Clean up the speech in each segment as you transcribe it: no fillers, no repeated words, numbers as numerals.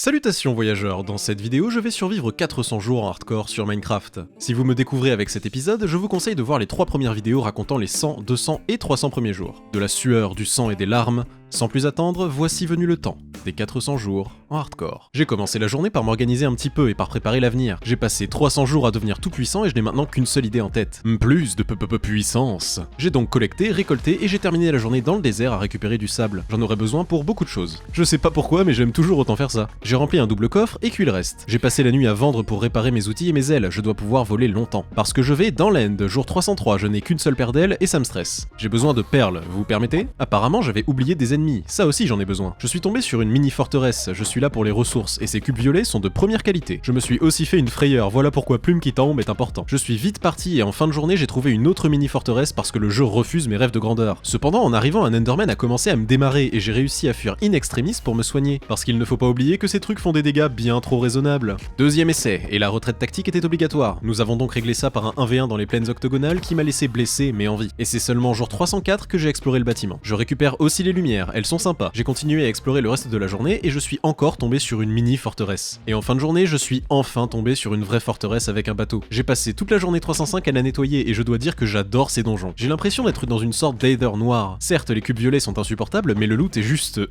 Salutations voyageurs, dans cette vidéo je vais survivre 400 jours en hardcore sur Minecraft. Si vous me découvrez avec cet épisode, je vous conseille de voir les 3 premières vidéos racontant les 100, 200 et 300 premiers jours. De la sueur, du sang et des larmes, sans plus attendre, voici venu le temps des 400 jours en hardcore. J'ai commencé la journée par m'organiser un petit peu et par préparer l'avenir. J'ai passé 300 jours à devenir tout puissant et je n'ai maintenant qu'une seule idée en tête. Plus de puissance. J'ai donc collecté, récolté et j'ai terminé la journée dans le désert à récupérer du sable. J'en aurais besoin pour beaucoup de choses. Je sais pas pourquoi mais j'aime toujours autant faire ça. J'ai rempli un double coffre et cuit le reste. J'ai passé la nuit à vendre pour réparer mes outils et mes ailes, je dois pouvoir voler longtemps. Parce que je vais dans l'end, jour 303, je n'ai qu'une seule paire d'ailes et ça me stresse. J'ai besoin de perles, vous permettez? Apparemment j'avais oublié des ennemis, ça aussi j'en ai besoin. Je suis tombé sur une mini forteresse, je suis là pour les ressources et ces cubes violets sont de première qualité. Je me suis aussi fait une frayeur, voilà pourquoi plume qui tombe est important. Je suis vite parti et en fin de journée j'ai trouvé une autre mini forteresse parce que le jeu refuse mes rêves de grandeur. Cependant en arrivant un Enderman a commencé à me démarrer et j'ai réussi à fuir in extremis pour me soigner. Parce qu'il ne faut pas oublier que ces trucs font des dégâts bien trop raisonnables. Deuxième essai, et la retraite tactique était obligatoire. Nous avons donc réglé ça par un 1v1 dans les plaines octogonales qui m'a laissé blessé mais en vie. Et c'est seulement jour 304 que j'ai exploré le bâtiment. Je récupère aussi les lumières, elles sont sympas. J'ai continué à explorer le reste de la journée et je suis encore tombé sur une mini forteresse. Et en fin de journée, je suis enfin tombé sur une vraie forteresse avec un bateau. J'ai passé toute la journée 305 à la nettoyer et je dois dire que j'adore ces donjons. J'ai l'impression d'être dans une sorte d'Aether noir. Certes, les cubes violets sont insupportables, mais le loot est juste...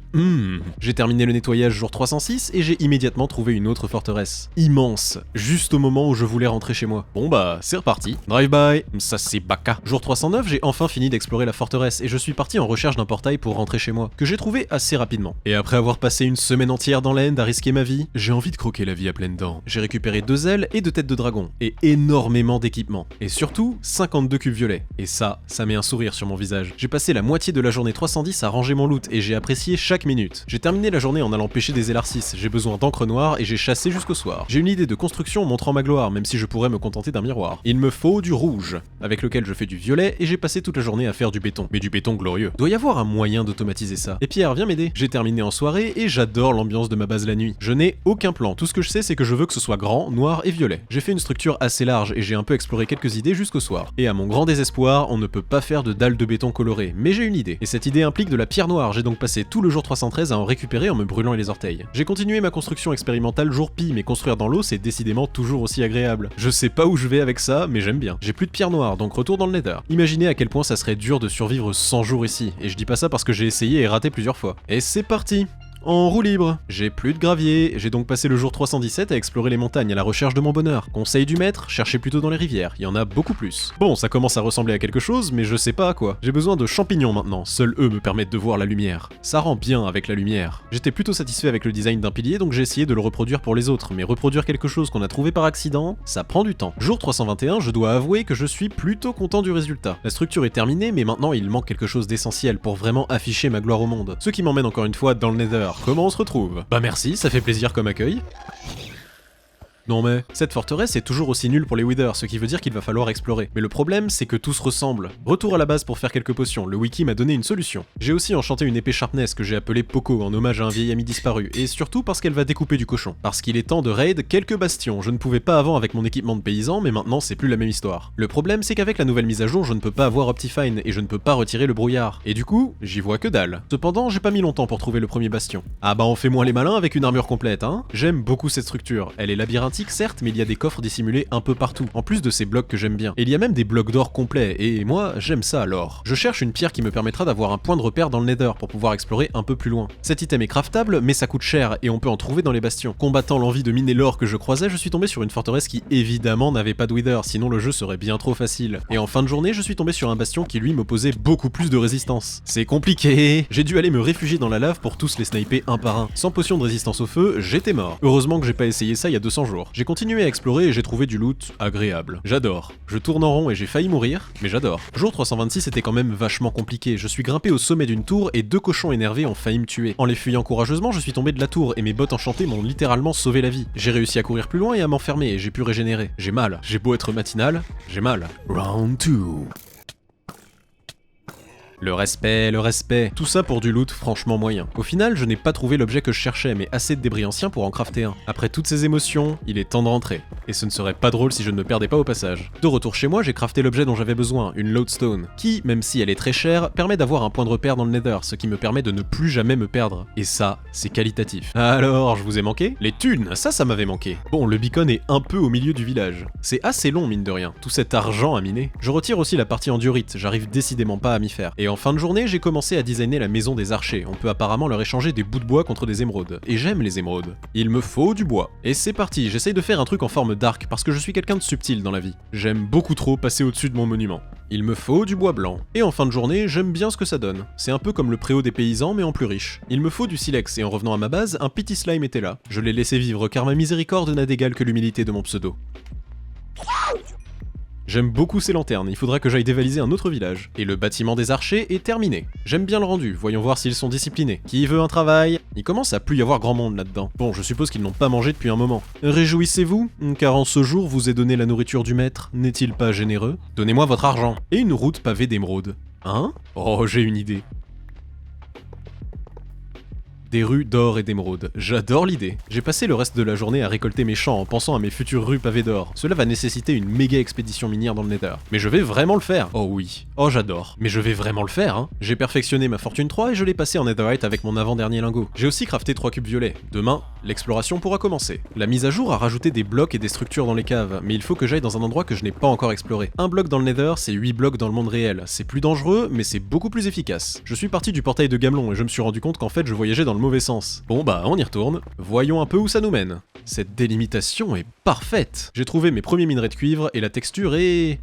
J'ai terminé le nettoyage jour 306 et j'ai immédiatement trouvé une autre forteresse. Immense, juste au moment où je voulais rentrer chez moi. Bon bah, c'est reparti. Drive-by, ça c'est baka. Jour 309, j'ai enfin fini d'explorer la forteresse et je suis parti en recherche d'un portail pour rentrer chez moi, que j'ai trouvé assez rapidement. Et après avoir passé une semaine entière dans l'end à risquer ma vie, j'ai envie de croquer la vie à pleines dents. J'ai récupéré 2 ailes et 2 têtes de dragon, et énormément d'équipements. Et surtout, 52 cubes violets. Et ça met un sourire sur mon visage. J'ai passé la moitié de la journée 310 à ranger mon loot et j'ai apprécié chaque minute. J'ai terminé la journée en allant pêcher des Elarcis, j'ai besoin d'encre noire et j'ai chassé jusqu'au soir. J'ai une idée de construction montrant ma gloire, même si je pourrais me contenter d'un miroir. Il me faut du rouge, avec lequel je fais du violet et j'ai passé toute la journée à faire du béton. Mais du béton glorieux. Doit y avoir un moyen d'automatiser ça. Et Pierre, viens m'aider. J'ai terminé en soirée et j'adore l'ambiance de ma base la nuit. Je n'ai aucun plan, tout ce que je sais c'est que je veux que ce soit grand, noir et violet. J'ai fait une structure assez large et j'ai un peu exploré quelques idées jusqu'au soir. Et à mon grand désespoir, on ne peut pas faire de dalles de béton colorées, mais j'ai une idée. Et cette idée implique de la pierre noire, j'ai donc passé tout le jour 313 à en récupérer en me brûlant les orteils. J'ai continué ma construction expérimentale jour pi, mais construire dans l'eau c'est décidément toujours aussi agréable. Je sais pas où je vais avec ça, mais j'aime bien. J'ai plus de pierre noire, donc retour dans le nether. Imaginez à quel point ça serait dur de survivre 100 jours ici, et je dis pas ça parce que j'ai essayé et raté plusieurs fois. Et c'est parti! En roue libre, j'ai plus de gravier, j'ai donc passé le jour 317 à explorer les montagnes à la recherche de mon bonheur. Conseil du maître, cherchez plutôt dans les rivières, il y en a beaucoup plus. Bon, ça commence à ressembler à quelque chose, mais je sais pas à quoi. J'ai besoin de champignons maintenant, seuls eux me permettent de voir la lumière. Ça rend bien avec la lumière. J'étais plutôt satisfait avec le design d'un pilier, donc j'ai essayé de le reproduire pour les autres, mais reproduire quelque chose qu'on a trouvé par accident, ça prend du temps. Jour 321, je dois avouer que je suis plutôt content du résultat. La structure est terminée, mais maintenant il manque quelque chose d'essentiel pour vraiment afficher ma gloire au monde. Ce qui m'emmène encore une fois dans le nether. Comment on se retrouve? Bah merci, ça fait plaisir comme accueil. Non mais, cette forteresse est toujours aussi nulle pour les withers, ce qui veut dire qu'il va falloir explorer. Mais le problème, c'est que tout se ressemble. Retour à la base pour faire quelques potions, le wiki m'a donné une solution. J'ai aussi enchanté une épée sharpness que j'ai appelée Poco en hommage à un vieil ami disparu, et surtout parce qu'elle va découper du cochon. Parce qu'il est temps de raid quelques bastions, je ne pouvais pas avant avec mon équipement de paysan, mais maintenant c'est plus la même histoire. Le problème, c'est qu'avec la nouvelle mise à jour, je ne peux pas avoir Optifine, et je ne peux pas retirer le brouillard. Et du coup, j'y vois que dalle. Cependant, j'ai pas mis longtemps pour trouver le premier bastion. Ah bah on fait moins les malins avec une armure complète, hein. J'aime beaucoup cette structure. Elle est labyrinthique certes, mais il y a des coffres dissimulés un peu partout, en plus de ces blocs que j'aime bien. Et il y a même des blocs d'or complets, et moi, j'aime ça alors. Je cherche une pierre qui me permettra d'avoir un point de repère dans le nether pour pouvoir explorer un peu plus loin. Cet item est craftable, mais ça coûte cher, et on peut en trouver dans les bastions. Combattant l'envie de miner l'or que je croisais, je suis tombé sur une forteresse qui évidemment n'avait pas de wither, sinon le jeu serait bien trop facile. Et en fin de journée, je suis tombé sur un bastion qui lui m'opposait beaucoup plus de résistance. C'est compliqué. J'ai dû aller me réfugier dans la lave pour tous les sniper un par un. Sans potion de résistance au feu, j'étais mort. Heureusement que j'ai pas essayé ça il y a 200 jours. J'ai continué à explorer et j'ai trouvé du loot agréable. J'adore. Je tourne en rond et j'ai failli mourir, mais j'adore. Jour 326 était quand même vachement compliqué. Je suis grimpé au sommet d'une tour et 2 cochons énervés ont failli me tuer. En les fuyant courageusement, je suis tombé de la tour et mes bottes enchantées m'ont littéralement sauvé la vie. J'ai réussi à courir plus loin et à m'enfermer et j'ai pu régénérer. J'ai mal. J'ai beau être matinal, j'ai mal. Round 2. Le respect, tout ça pour du loot franchement moyen. Au final, je n'ai pas trouvé l'objet que je cherchais, mais assez de débris anciens pour en crafter un. Après toutes ces émotions, il est temps de rentrer. Et ce ne serait pas drôle si je ne me perdais pas au passage. De retour chez moi, j'ai crafté l'objet dont j'avais besoin, une lodestone, qui, même si elle est très chère, permet d'avoir un point de repère dans le Nether, ce qui me permet de ne plus jamais me perdre. Et ça, c'est qualitatif. Alors, je vous ai manqué? Les thunes, ça m'avait manqué. Bon, le beacon est un peu au milieu du village. C'est assez long, mine de rien, tout cet argent à miner. Je retire aussi la partie endurite, j'arrive décidément pas à m'y faire. Et en fin de journée, j'ai commencé à designer la maison des archers. On peut apparemment leur échanger des bouts de bois contre des émeraudes. Et j'aime les émeraudes. Il me faut du bois. Et c'est parti, j'essaye de faire un truc en forme d'arc parce que je suis quelqu'un de subtil dans la vie. J'aime beaucoup trop passer au-dessus de mon monument. Il me faut du bois blanc. Et en fin de journée, j'aime bien ce que ça donne. C'est un peu comme le préau des paysans mais en plus riche. Il me faut du silex et en revenant à ma base, un petit slime était là. Je l'ai laissé vivre car ma miséricorde n'a d'égal que l'humilité de mon pseudo. J'aime beaucoup ces lanternes, il faudra que j'aille dévaliser un autre village. Et le bâtiment des archers est terminé. J'aime bien le rendu, voyons voir s'ils sont disciplinés. Qui veut un travail? Il commence à plus y avoir grand monde là-dedans. Bon, je suppose qu'ils n'ont pas mangé depuis un moment. Réjouissez-vous, car en ce jour vous est donné la nourriture du maître, n'est-il pas généreux? Donnez-moi votre argent. Et une route pavée d'émeraudes. Hein? Oh, j'ai une idée. Des rues d'or et d'émeraude. J'adore l'idée. J'ai passé le reste de la journée à récolter mes champs en pensant à mes futures rues pavées d'or. Cela va nécessiter une méga expédition minière dans le Nether. Mais je vais vraiment le faire. Oh oui. Oh j'adore. Mais je vais vraiment le faire, hein. J'ai perfectionné ma fortune 3 et je l'ai passé en Netherite avec mon avant-dernier lingot. J'ai aussi crafté 3 cubes violets. Demain, l'exploration pourra commencer. La mise à jour a rajouté des blocs et des structures dans les caves, mais il faut que j'aille dans un endroit que je n'ai pas encore exploré. Un bloc dans le Nether, c'est 8 blocs dans le monde réel. C'est plus dangereux, mais c'est beaucoup plus efficace. Je suis parti du portail de Gamelon et je me suis rendu compte qu'en fait je voyageais dans le mauvais sens. Bon bah on y retourne, voyons un peu où ça nous mène. Cette délimitation est parfaite. J'ai trouvé mes premiers minerais de cuivre et la texture est...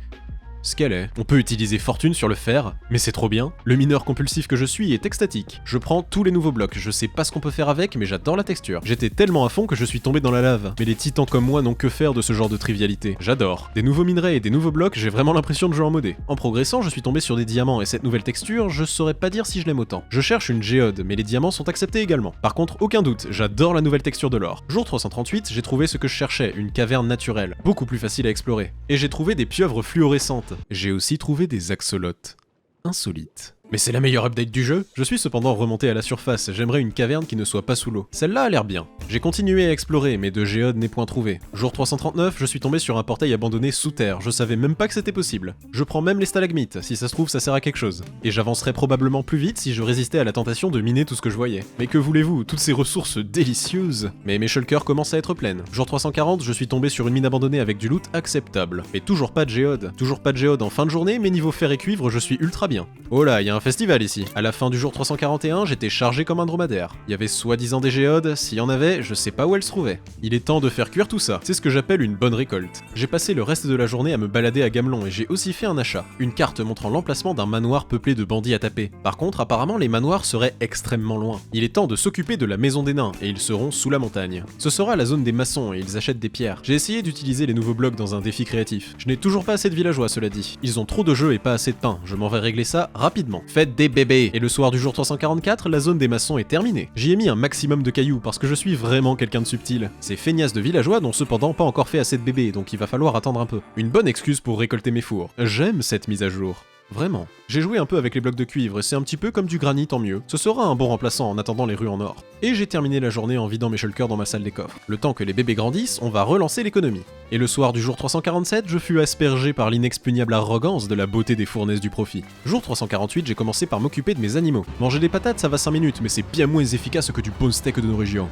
ce qu'elle est. On peut utiliser fortune sur le fer, mais c'est trop bien. Le mineur compulsif que je suis est extatique. Je prends tous les nouveaux blocs, je sais pas ce qu'on peut faire avec, mais j'adore la texture. J'étais tellement à fond que je suis tombé dans la lave. Mais les titans comme moi n'ont que faire de ce genre de trivialité. J'adore. Des nouveaux minerais et des nouveaux blocs, j'ai vraiment l'impression de jouer en modé. En progressant, je suis tombé sur des diamants et cette nouvelle texture, je saurais pas dire si je l'aime autant. Je cherche une géode, mais les diamants sont acceptés également. Par contre, aucun doute, j'adore la nouvelle texture de l'or. Jour 338, j'ai trouvé ce que je cherchais, une caverne naturelle, beaucoup plus facile à explorer. Et j'ai trouvé des pieuvres fluorescentes. J'ai aussi trouvé des axolotes. Insolites. Mais c'est la meilleure update du jeu. Je suis cependant remonté à la surface, j'aimerais une caverne qui ne soit pas sous l'eau. Celle-là a l'air bien. J'ai continué à explorer, mais de géode n'est point trouvé. Jour 339, je suis tombé sur un portail abandonné sous terre, je savais même pas que c'était possible. Je prends même les stalagmites, si ça se trouve ça sert à quelque chose. Et j'avancerais probablement plus vite si je résistais à la tentation de miner tout ce que je voyais. Mais que voulez-vous, toutes ces ressources délicieuses. Mais mes shulkers commencent à être pleines. Jour 340, je suis tombé sur une mine abandonnée avec du loot acceptable. Mais toujours pas de géode. Toujours pas de géode en fin de journée, mais niveau fer et cuivre, je suis ultra bien. Oh là, y a un festival ici. À la fin du jour 341, j'étais chargé comme un dromadaire. Il y avait soi-disant des géodes, s'il y en avait, je sais pas où elles se trouvaient. Il est temps de faire cuire tout ça. C'est ce que j'appelle une bonne récolte. J'ai passé le reste de la journée à me balader à Gamelon et j'ai aussi fait un achat. Une carte montrant l'emplacement d'un manoir peuplé de bandits à taper. Par contre, apparemment, les manoirs seraient extrêmement loin. Il est temps de s'occuper de la maison des nains et ils seront sous la montagne. Ce sera la zone des maçons et ils achètent des pierres. J'ai essayé d'utiliser les nouveaux blocs dans un défi créatif. Je n'ai toujours pas assez de villageois, cela dit. Ils ont trop de jeux et pas assez de pain. Je m'en vais régler ça rapidement. Faites des bébés. Et le soir du jour 344, la zone des maçons est terminée. J'y ai mis un maximum de cailloux parce que je suis vraiment quelqu'un de subtil. Ces feignasses de villageois n'ont cependant pas encore fait assez de bébés, donc il va falloir attendre un peu. Une bonne excuse pour récolter mes fours. J'aime cette mise à jour. Vraiment. J'ai joué un peu avec les blocs de cuivre et c'est un petit peu comme du granit en mieux. Ce sera un bon remplaçant en attendant les rues en or. Et j'ai terminé la journée en vidant mes shulkers dans ma salle des coffres. Le temps que les bébés grandissent, on va relancer l'économie. Et le soir du jour 347, je fus aspergé par l'inexpugnable arrogance de la beauté des fournaises du profit. Jour 348, j'ai commencé par m'occuper de mes animaux. Manger des patates, ça va 5 minutes, mais c'est bien moins efficace que du bon steak de nos régions.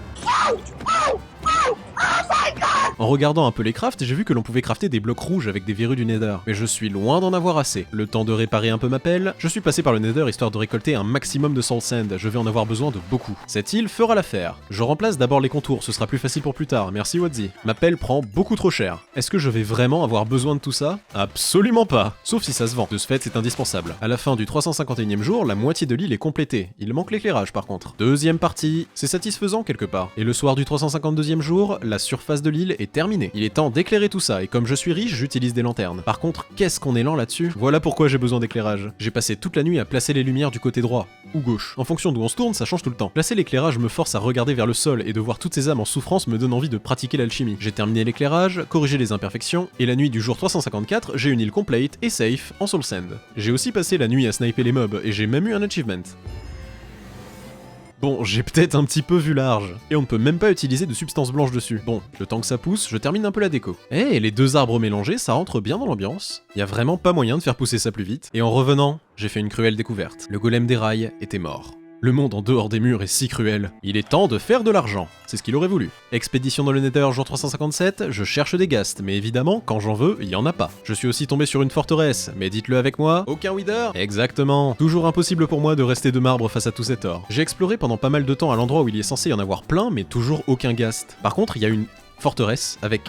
En regardant un peu les crafts, j'ai vu que l'on pouvait crafter des blocs rouges avec des verrues du Nether, mais je suis loin d'en avoir assez. Le temps de réparer un peu ma pelle, je suis passé par le Nether histoire de récolter un maximum de soul sand, je vais en avoir besoin de beaucoup. Cette île fera l'affaire. Je remplace d'abord les contours, ce sera plus facile pour plus tard, merci Wadzi. Ma pelle prend beaucoup trop cher. Est-ce que je vais vraiment avoir besoin de tout ça? Absolument pas. Sauf si ça se vend. De ce fait, c'est indispensable. À la fin du 351e jour, la moitié de l'île est complétée. Il manque l'éclairage par contre. Deuxième partie, c'est satisfaisant quelque part. Et le soir du 352e jour, la surface de l'île est est terminé. Il est temps d'éclairer tout ça, et comme je suis riche, j'utilise des lanternes. Par contre, qu'est-ce qu'on est lent là-dessus? Voilà pourquoi j'ai besoin d'éclairage. J'ai passé toute la nuit à placer les lumières du côté droit, ou gauche. En fonction d'où on se tourne, ça change tout le temps. Placer l'éclairage me force à regarder vers le sol, et de voir toutes ces âmes en souffrance me donne envie de pratiquer l'alchimie. J'ai terminé l'éclairage, corrigé les imperfections, et la nuit du jour 354, j'ai une île complète et safe en Soul Sand. J'ai aussi passé la nuit à sniper les mobs, et j'ai même eu un achievement. Bon, j'ai peut-être un petit peu vu large, et on ne peut même pas utiliser de substance blanche dessus. Bon, le temps que ça pousse, je termine un peu la déco. Eh, les deux arbres mélangés, ça rentre bien dans l'ambiance. Y a vraiment pas moyen de faire pousser ça plus vite. Et en revenant, j'ai fait une cruelle découverte. Le golem des rails était mort. Le monde en dehors des murs est si cruel. Il est temps de faire de l'argent. C'est ce qu'il aurait voulu. Expédition dans le Nether, jour 357, je cherche des ghasts, mais évidemment, quand j'en veux, il y en a pas. Je suis aussi tombé sur une forteresse, mais dites-le avec moi, aucun Wither? Exactement. Toujours impossible pour moi de rester de marbre face à tout cet or. J'ai exploré pendant pas mal de temps à l'endroit où il est censé y en avoir plein, mais toujours aucun ghast. Par contre, il y a une forteresse avec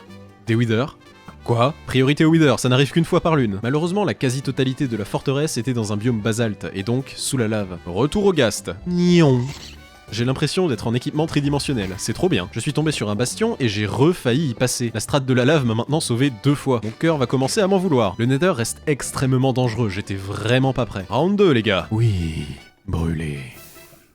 des Wither. Quoi? Priorité au Wither, ça n'arrive qu'une fois par lune. Malheureusement, la quasi-totalité de la forteresse était dans un biome basalte, et donc sous la lave. Retour au ghast. Nion. J'ai l'impression d'être en équipement tridimensionnel, c'est trop bien. Je suis tombé sur un bastion et j'ai refailli y passer. La strate de la lave m'a maintenant sauvé 2 fois. Mon cœur va commencer à m'en vouloir. Le Nether reste extrêmement dangereux, j'étais vraiment pas prêt. Round 2 les gars. Oui, brûlé.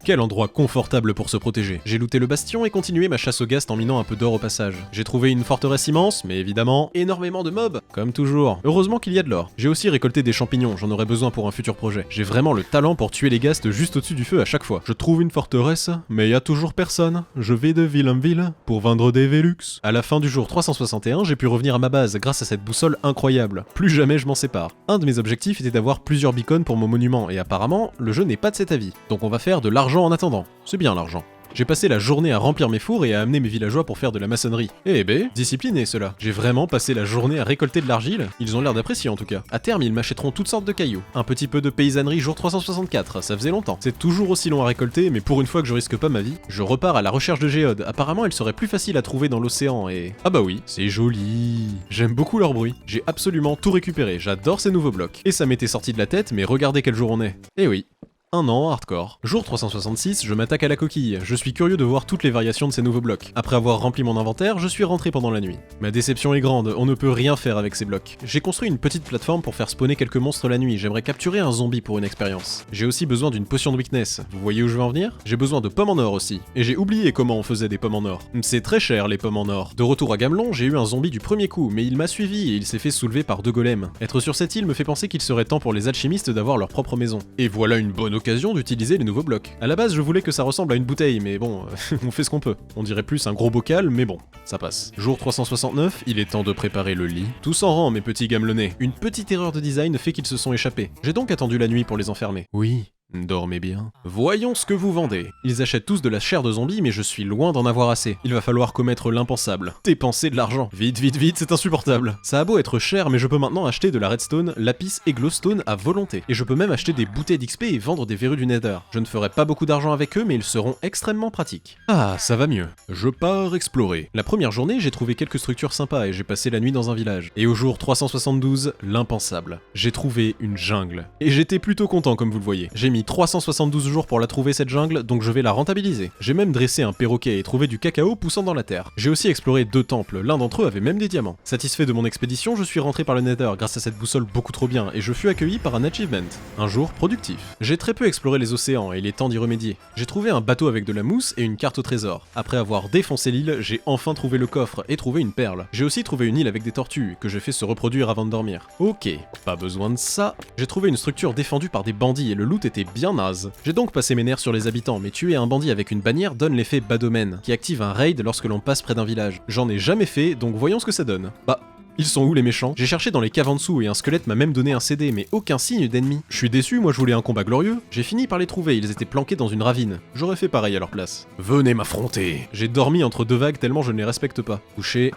Quel endroit confortable pour se protéger. J'ai looté le bastion et continué ma chasse au ghast en minant un peu d'or au passage. J'ai trouvé une forteresse immense, mais évidemment, énormément de mobs, comme toujours. Heureusement qu'il y a de l'or. J'ai aussi récolté des champignons, j'en aurais besoin pour un futur projet. J'ai vraiment le talent pour tuer les ghasts juste au-dessus du feu à chaque fois. Je trouve une forteresse, mais y a toujours personne. Je vais de ville en ville pour vendre des Velux. À la fin du jour 361, j'ai pu revenir à ma base grâce à cette boussole incroyable. Plus jamais je m'en sépare. Un de mes objectifs était d'avoir plusieurs beacons pour mon monument, et apparemment, le jeu n'est pas de cet avis. Donc on va faire de l'argent en attendant. C'est bien l'argent. J'ai passé la journée à remplir mes fours et à amener mes villageois pour faire de la maçonnerie. Eh ben, discipliné cela. J'ai vraiment passé la journée à récolter de l'argile, ils ont l'air d'apprécier en tout cas. À terme, ils m'achèteront toutes sortes de cailloux. Un petit peu de paysannerie jour 364, ça faisait longtemps. C'est toujours aussi long à récolter, mais pour une fois que je risque pas ma vie, je repars à la recherche de géodes. Apparemment, elle serait plus facile à trouver dans l'océan et... Ah bah oui, c'est joli. J'aime beaucoup leur bruit. J'ai absolument tout récupéré, j'adore ces nouveaux blocs. Et ça m'était sorti de la tête, mais regardez quel jour on est. Eh oui. Un an hardcore. Jour 366, je m'attaque à la coquille. Je suis curieux de voir toutes les variations de ces nouveaux blocs. Après avoir rempli mon inventaire, je suis rentré pendant la nuit. Ma déception est grande, on ne peut rien faire avec ces blocs. J'ai construit une petite plateforme pour faire spawner quelques monstres la nuit, j'aimerais capturer un zombie pour une expérience. J'ai aussi besoin d'une potion de weakness. Vous voyez où je veux en venir? J'ai besoin de pommes en or aussi. Et j'ai oublié comment on faisait des pommes en or. C'est très cher les pommes en or. De retour à Gamelon, j'ai eu un zombie du premier coup, mais il m'a suivi et il s'est fait soulever par 2 golems. Être sur cette île me fait penser qu'il serait temps pour les alchimistes d'avoir leur propre maison. Et voilà une bonne occasion d'utiliser les nouveaux blocs. À la base, je voulais que ça ressemble à une bouteille, mais bon, on fait ce qu'on peut. On dirait plus un gros bocal, mais bon, ça passe. Jour 369, il est temps de préparer le lit. Tous en rang, mes petits gamelonnés. Une petite erreur de design fait qu'ils se sont échappés. J'ai donc attendu la nuit pour les enfermer. Oui. Dormez bien. Voyons ce que vous vendez. Ils achètent tous de la chair de zombie, mais je suis loin d'en avoir assez. Il va falloir commettre l'impensable. Dépenser de l'argent. Vite, vite, vite, c'est insupportable. Ça a beau être cher, mais je peux maintenant acheter de la redstone, lapis et glowstone à volonté. Et je peux même acheter des bouteilles d'XP et vendre des verrues du Nether. Je ne ferai pas beaucoup d'argent avec eux, mais ils seront extrêmement pratiques. Ah, ça va mieux. Je pars explorer. La première journée, j'ai trouvé quelques structures sympas et j'ai passé la nuit dans un village. Et au jour 372, l'impensable. J'ai trouvé une jungle. Et j'étais plutôt content comme vous le voyez. J'ai mis 372 jours pour la trouver cette jungle, donc je vais la rentabiliser. J'ai même dressé un perroquet et trouvé du cacao poussant dans la terre. J'ai aussi exploré 2 temples, l'un d'entre eux avait même des diamants. Satisfait de mon expédition, je suis rentré par le Nether grâce à cette boussole beaucoup trop bien et je fus accueilli par un achievement. Un jour productif. J'ai très peu exploré les océans et il est temps d'y remédier. J'ai trouvé un bateau avec de la mousse et une carte au trésor. Après avoir défoncé l'île, j'ai enfin trouvé le coffre et trouvé une perle. J'ai aussi trouvé une île avec des tortues que j'ai fait se reproduire avant de dormir. Ok, pas besoin de ça. J'ai trouvé une structure défendue par des bandits et le loot était bien naze. J'ai donc passé mes nerfs sur les habitants, mais tuer un bandit avec une bannière donne l'effet bas domaine, qui active un raid lorsque l'on passe près d'un village. J'en ai jamais fait, donc voyons ce que ça donne. Bah, ils sont où les méchants? J'ai cherché dans les caves en dessous et un squelette m'a même donné un CD, mais aucun signe d'ennemi. Je suis déçu, moi je voulais un combat glorieux. J'ai fini par les trouver, ils étaient planqués dans une ravine. J'aurais fait pareil à leur place. Venez m'affronter. J'ai dormi entre 2 vagues tellement je ne les respecte pas. Couché,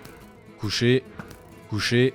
couché, couché,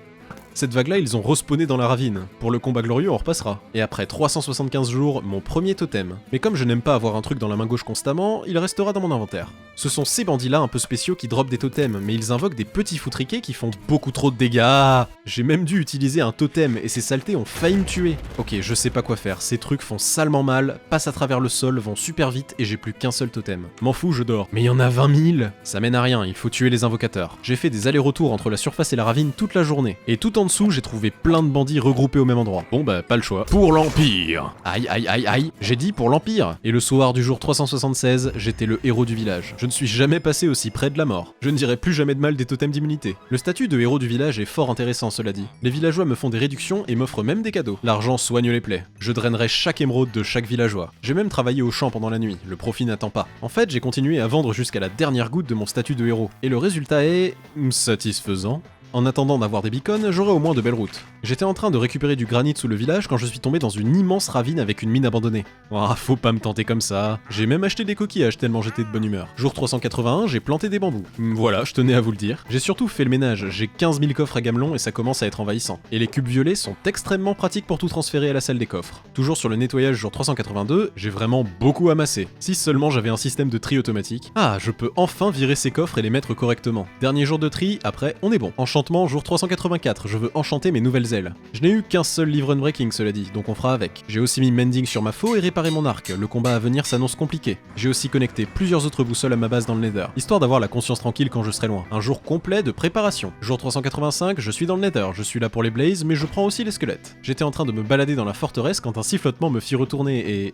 Cette vague-là, ils ont respawné dans la ravine. Pour le combat glorieux, on repassera. Et après 375 jours, mon premier totem. Mais comme je n'aime pas avoir un truc dans la main gauche constamment, il restera dans mon inventaire. Ce sont ces bandits-là un peu spéciaux qui dropent des totems, mais ils invoquent des petits foutriquets qui font beaucoup trop de dégâts. J'ai même dû utiliser un totem et ces saletés ont failli me tuer. Ok, je sais pas quoi faire, ces trucs font salement mal, passent à travers le sol, vont super vite et j'ai plus qu'un seul totem. M'en fous, je dors. Mais il y en a 20 000. Ça mène à rien, il faut tuer les invocateurs. J'ai fait des allers-retours entre la surface et la ravine toute la journée. Et tout en dessous, j'ai trouvé plein de bandits regroupés au même endroit. Bon bah, pas le choix. Pour l'Empire. Aïe aïe aïe aïe, j'ai dit pour l'Empire. Et le soir du jour 376, j'étais le héros du village. Je ne suis jamais passé aussi près de la mort. Je ne dirai plus jamais de mal des totems d'immunité. Le statut de héros du village est fort intéressant, cela dit. Les villageois me font des réductions et m'offrent même des cadeaux. L'argent soigne les plaies. Je drainerai chaque émeraude de chaque villageois. J'ai même travaillé au champ pendant la nuit, le profit n'attend pas. En fait, j'ai continué à vendre jusqu'à la dernière goutte de mon statut de héros. Et le résultat est... satisfaisant. En attendant d'avoir des beacons, j'aurai au moins de belles routes. J'étais en train de récupérer du granit sous le village quand je suis tombé dans une immense ravine avec une mine abandonnée. Ah, faut pas me tenter comme ça. J'ai même acheté des coquillages tellement j'étais de bonne humeur. Jour 381, j'ai planté des bambous. Voilà, je tenais à vous le dire. J'ai surtout fait le ménage, j'ai 15 000 coffres à gamelon et ça commence à être envahissant. Et les cubes violets sont extrêmement pratiques pour tout transférer à la salle des coffres. Toujours sur le nettoyage jour 382, j'ai vraiment beaucoup amassé. Si seulement j'avais un système de tri automatique. Ah, je peux enfin virer ces coffres et les mettre correctement. Dernier jour de tri, après, on est bon. Enchantement jour 384, je veux enchanter mes nouvelles ailes. Je n'ai eu qu'un seul livre unbreaking cela dit, donc on fera avec. J'ai aussi mis mending sur ma faux et réparé mon arc, le combat à venir s'annonce compliqué. J'ai aussi connecté plusieurs autres boussoles à ma base dans le Nether, histoire d'avoir la conscience tranquille quand je serai loin. Un jour complet de préparation. Jour 385, je suis dans le Nether, je suis là pour les blazes, mais je prends aussi les squelettes. J'étais en train de me balader dans la forteresse quand un sifflotement me fit retourner et...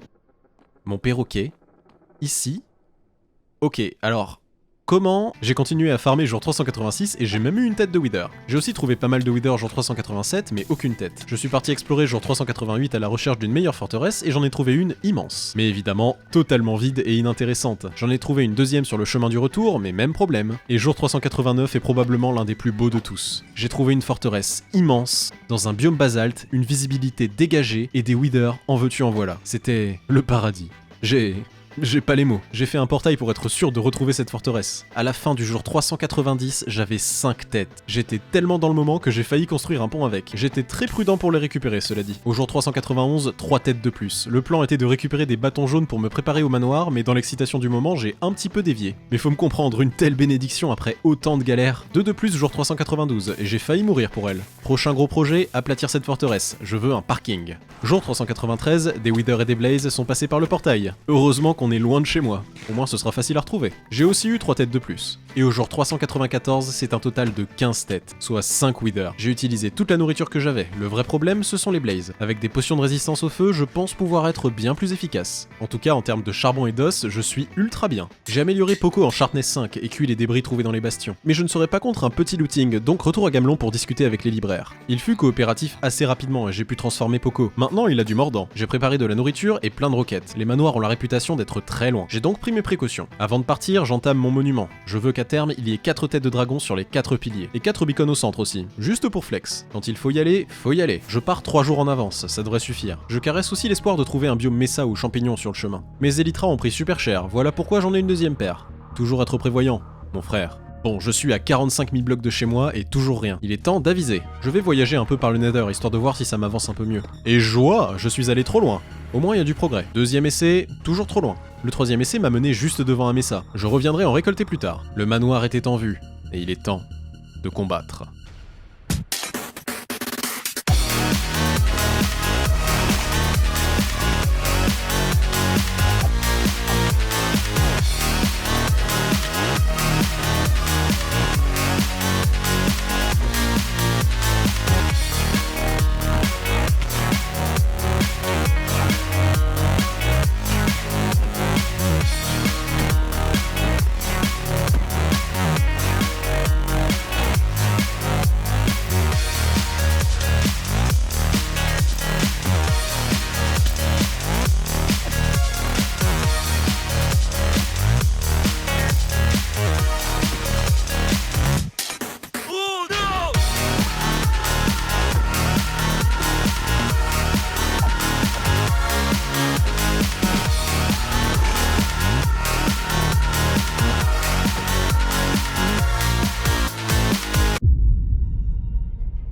Mon perroquet... Ici... Ok, alors... Comment? J'ai continué à farmer jour 386 et j'ai même eu une tête de Wither. J'ai aussi trouvé pas mal de Wither jour 387 mais aucune tête. Je suis parti explorer jour 388 à la recherche d'une meilleure forteresse et j'en ai trouvé une immense. Mais évidemment, totalement vide et inintéressante. J'en ai trouvé une deuxième sur le chemin du retour, mais même problème. Et jour 389 est probablement l'un des plus beaux de tous. J'ai trouvé une forteresse immense, dans un biome basalte, une visibilité dégagée et des Wither en veux-tu en voilà. C'était le paradis. J'ai pas les mots. J'ai fait un portail pour être sûr de retrouver cette forteresse. À la fin du jour 390, j'avais 5 têtes. J'étais tellement dans le moment que j'ai failli construire un pont avec. J'étais très prudent pour les récupérer, cela dit. Au jour 391, 3 têtes de plus. Le plan était de récupérer des bâtons jaunes pour me préparer au manoir, mais dans l'excitation du moment, j'ai un petit peu dévié. Mais faut me comprendre, une telle bénédiction après autant de galères. 2 de plus jour 392, et j'ai failli mourir pour elle. Prochain gros projet, aplatir cette forteresse. Je veux un parking. Jour 393, des Wither et des Blaze sont passés par le portail. Heureusement qu'on est loin de chez moi. Au moins ce sera facile à retrouver. J'ai aussi eu 3 têtes de plus. Et au jour 394, c'est un total de 15 têtes, soit 5 Wither. J'ai utilisé toute la nourriture que j'avais. Le vrai problème, ce sont les Blazes. Avec des potions de résistance au feu, je pense pouvoir être bien plus efficace. En tout cas, en termes de charbon et d'os, je suis ultra bien. J'ai amélioré Poco en Sharpness 5 et cuit les débris trouvés dans les bastions. Mais je ne serais pas contre un petit looting, donc retour à Gamelon pour discuter avec les libraires. Il fut coopératif assez rapidement et j'ai pu transformer Poco. Maintenant, il a du mordant. J'ai préparé de la nourriture et plein de roquettes. Les manoirs ont la réputation d'être très loin. J'ai donc pris mes précautions. Avant de partir, j'entame mon monument. Je veux qu'à terme, il y ait 4 têtes de dragon sur les 4 piliers. Et 4 beacons au centre aussi. Juste pour flex. Quand il faut y aller, faut y aller. Je pars 3 jours en avance, ça devrait suffire. Je caresse aussi l'espoir de trouver un biome mesa ou champignon sur le chemin. Mes élytras ont pris super cher, voilà pourquoi j'en ai une deuxième paire. Toujours être prévoyant, mon frère. Bon, je suis à 45 000 blocs de chez moi et toujours rien. Il est temps d'aviser. Je vais voyager un peu par le Nether histoire de voir si ça m'avance un peu mieux. Et joie, je suis allé trop loin. Au moins il y a du progrès. Deuxième essai, toujours trop loin. Le troisième essai m'a mené juste devant un mesa. Je reviendrai en récolter plus tard. Le manoir était en vue. Et il est temps de combattre.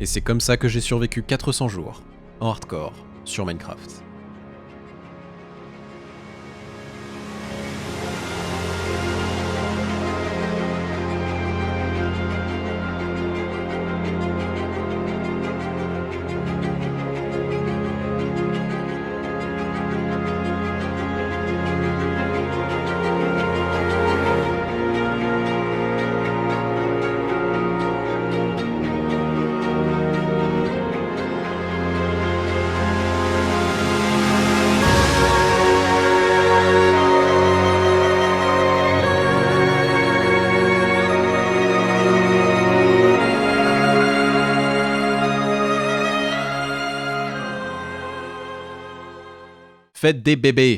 Et c'est comme ça que j'ai survécu 400 jours, en hardcore, sur Minecraft. Faites des bébés.